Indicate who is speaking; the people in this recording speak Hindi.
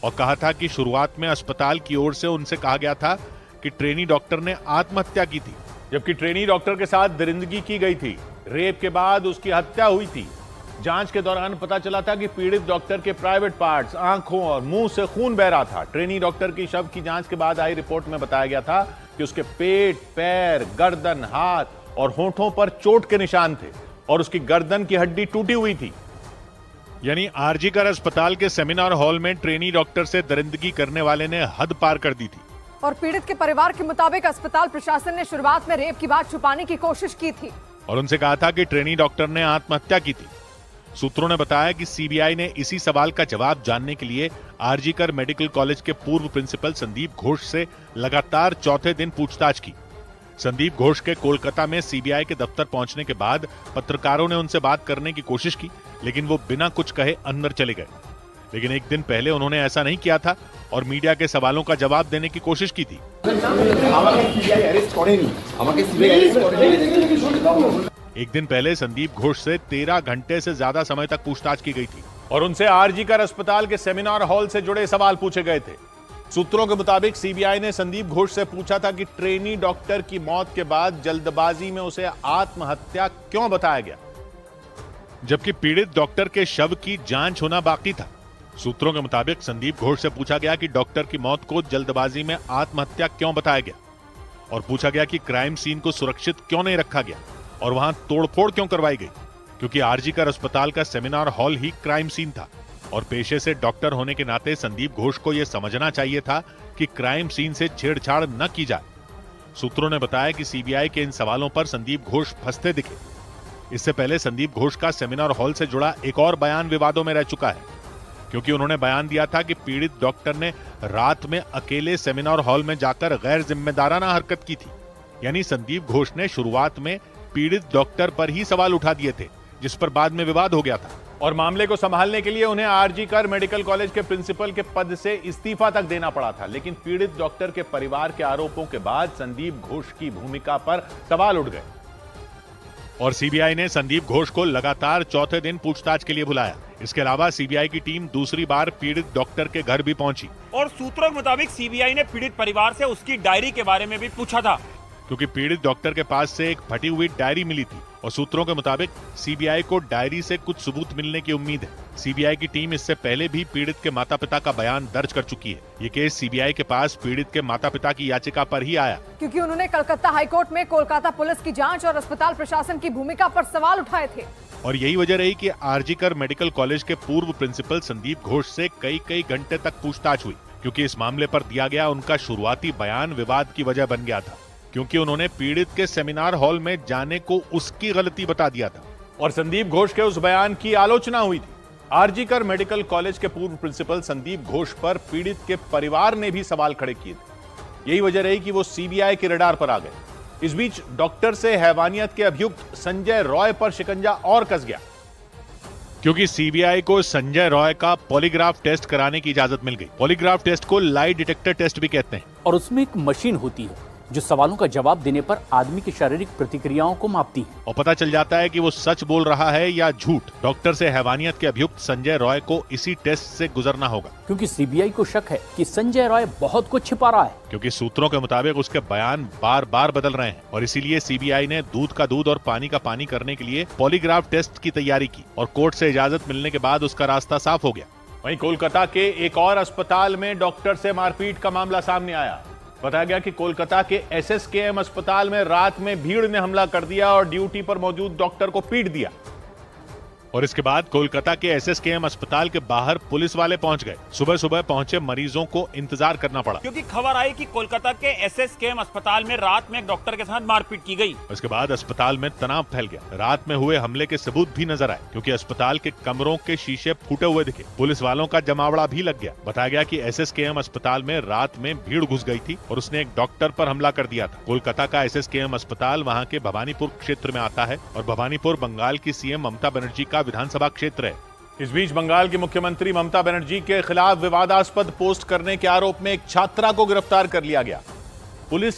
Speaker 1: और कहा था कि शुरुआत में अस्पताल की ओर से उनसे कहा गया था कि ट्रेनी डॉक्टर ने आत्महत्या की थी, जबकि ट्रेनी डॉक्टर के साथ दरिंदगी की गई थी। रेप के बाद उसकी हत्या हुई थी। जांच के दौरान पता चला था कि पीड़ित डॉक्टर के प्राइवेट पार्ट्स, आंखों और मुंह से खून बह रहा था। ट्रेनी डॉक्टर की शव की जांच के बाद आई रिपोर्ट में बताया गया था कि उसके पेट, पैर, गर्दन, हाथ और होंठों पर चोट के निशान थे और उसकी गर्दन की हड्डी टूटी हुई थी। यानी आरजीकर अस्पताल के सेमिनार हॉल में ट्रेनी डॉक्टर से दरिंदगी करने वाले ने हद पार कर दी थी।
Speaker 2: और पीड़ित के परिवार के मुताबिक अस्पताल प्रशासन ने शुरुआत में रेप की बात छुपाने की कोशिश की थी
Speaker 1: और उनसे कहा था कि ट्रेनी डॉक्टर ने आत्महत्या की थी। सूत्रों ने बताया कि सीबीआई ने इसी सवाल का जवाब जानने के लिए आरजीकर मेडिकल कॉलेज के पूर्व प्रिंसिपल संदीप घोष से लगातार चौथे दिन पूछताछ की। संदीप घोष के कोलकाता में सीबीआई के दफ्तर पहुंचने के बाद पत्रकारों ने उनसे बात करने की कोशिश की, लेकिन वो बिना कुछ कहे अंदर चले गए। लेकिन एक दिन पहले उन्होंने ऐसा नहीं किया था और मीडिया के सवालों का जवाब देने की कोशिश की थी। एक दिन पहले संदीप घोष से 13 घंटे से ज्यादा समय तक पूछताछ की गई थी और उनसे आरजीकर अस्पताल के सेमिनार हॉल से जुड़े सवाल पूछे गए थे। सूत्रों के मुताबिक सीबीआई ने संदीप घोष से पूछा था कि ट्रेनी डॉक्टर की मौत के बाद जल्दबाजी में उसे आत्महत्या क्यों बताया गया, जबकि पीड़ित डॉक्टर के शव की जांच होना बाकी था। सूत्रों के मुताबिक संदीप घोष से पूछा गया कि डॉक्टर की मौत को जल्दबाजी में आत्महत्या क्यों बताया गया और पूछा गया कि क्राइम सीन को सुरक्षित क्यों नहीं रखा गया और वहां तोड़फोड़ क्यों करवाई गई, क्योंकि आरजीकर अस्पताल का सेमिनार हॉल ही क्राइम सीन था और पेशे से डॉक्टर होने के नाते संदीप घोष को यह समझना चाहिए था कि क्राइम सीन से छेड़छाड़ न की जाए। सूत्रों ने बताया कि सीबीआई के इन सवालों पर संदीप घोष फंसते दिखे। इससे पहले संदीप घोष का सेमिनार हॉल से जुड़ा एक और बयान विवादों में रह चुका है, क्योंकि उन्होंने बयान दिया था कि पीड़ित डॉक्टर ने रात में अकेले सेमिनार हॉल में जाकर गैर जिम्मेदाराना हरकत की थी। यानी संदीप घोष ने शुरुआत में पीड़ित डॉक्टर पर ही सवाल उठा दिए थे, जिस पर बाद में विवाद हो गया था और मामले को संभालने के लिए उन्हें आरजीकर मेडिकल कॉलेज के प्रिंसिपल के पद से इस्तीफा तक देना पड़ा था। लेकिन पीड़ित डॉक्टर के परिवार के आरोपों के बाद संदीप घोष की भूमिका पर सवाल उठ गए और सीबीआई ने संदीप घोष को लगातार चौथे दिन पूछताछ के लिए बुलाया। इसके अलावा सीबीआई की टीम दूसरी बार पीड़ित डॉक्टर के घर भी पहुंची
Speaker 3: और सूत्रों के मुताबिक सीबीआई ने पीड़ित परिवार से उसकी डायरी के बारे में भी पूछा था,
Speaker 1: क्योंकि पीड़ित डॉक्टर के पास से एक फटी हुई डायरी मिली थी और सूत्रों के मुताबिक सीबीआई को डायरी से कुछ सबूत मिलने की उम्मीद है। सीबीआई की टीम इससे पहले भी पीड़ित के माता-पिता का बयान दर्ज कर चुकी है। ये केस सीबीआई के पास पीड़ित के माता-पिता की याचिका पर ही आया,
Speaker 2: क्योंकि उन्होंने कलकत्ता हाईकोर्ट में कोलकाता पुलिस की जांच और अस्पताल प्रशासन की भूमिका पर सवाल उठाए थे।
Speaker 1: और यही वजह रही कि आरजीकर मेडिकल कॉलेज के पूर्व प्रिंसिपल संदीप घोष से कई घंटे तक पूछताछ हुई, क्योंकि इस मामले पर दिया गया उनका शुरुआती बयान विवाद की वजह बन गया था, क्योंकि उन्होंने पीड़ित के सेमिनार हॉल में जाने को उसकी गलती बता दिया था और संदीप घोष के उस बयान की आलोचना हुई थी। आरजीकर मेडिकल कॉलेज के पूर्व प्रिंसिपल संदीप घोष पर पीड़ित के परिवार ने भी सवाल खड़े किए थे। यही वजह रही कि वो सीबीआई के रडार पर आ गए। इस बीच डॉक्टर से हैवानियत के अभियुक्त संजय रॉय पर शिकंजा और कस गया, क्योंकि सीबीआई को संजय रॉय का पॉलीग्राफ टेस्ट कराने की इजाजत मिल गई। पॉलीग्राफ टेस्ट को लाई डिटेक्टर टेस्ट भी कहते हैं
Speaker 4: और उसमें एक मशीन होती है जो सवालों का जवाब देने पर आदमी की शारीरिक प्रतिक्रियाओं को मापती है
Speaker 1: और पता चल जाता है कि वो सच बोल रहा है या झूठ। डॉक्टर से हैवानियत के अभियुक्त संजय रॉय को इसी टेस्ट से गुजरना होगा,
Speaker 4: क्योंकि सीबीआई को शक है कि संजय रॉय बहुत कुछ छिपा रहा है,
Speaker 1: क्योंकि सूत्रों के मुताबिक उसके बयान बार बार बदल रहे हैं और इसीलिए सीबीआई ने दूध का दूध और पानी का पानी करने के लिए पॉलीग्राफ टेस्ट की तैयारी की और कोर्ट से इजाजत मिलने के बाद उसका रास्ता साफ हो गया। वहीं कोलकाता के एक और अस्पताल में डॉक्टर से मारपीट का मामला सामने आया। बताया गया कि कोलकाता के एसएसकेएम अस्पताल में रात में भीड़ ने हमला कर दिया और ड्यूटी पर मौजूद डॉक्टर को पीट दिया और इसके बाद कोलकाता के एसएसकेएम अस्पताल के बाहर पुलिस वाले पहुंच गए। सुबह सुबह पहुंचे मरीजों को इंतजार करना पड़ा,
Speaker 3: क्योंकि खबर आई कि कोलकाता के एसएसकेएम अस्पताल में रात में एक डॉक्टर के साथ मारपीट की गई।
Speaker 1: इसके बाद अस्पताल में तनाव फैल गया। रात में हुए हमले के सबूत भी नजर आए, क्योंकि अस्पताल के कमरों के शीशे फूटे हुए दिखे। पुलिस वालों का जमावड़ा भी लग गया। बताया गया कि एसएसकेएम अस्पताल में रात में भीड़ घुस गई थी और उसने एक डॉक्टर पर हमला कर दिया था। कोलकाता का एसएसकेएम अस्पताल वहाँ के भवानीपुर क्षेत्र में आता है और भवानीपुर बंगाल की सीएम ममता बनर्जी का विधानसभा क्षेत्र है। इस बीच बंगाल की मुख्यमंत्री ममता बनर्जी के खिलाफ विवादास्पद पोस्ट करने के आरोप में एक छात्रा को गिरफ्तार कर लिया गया। पुलिस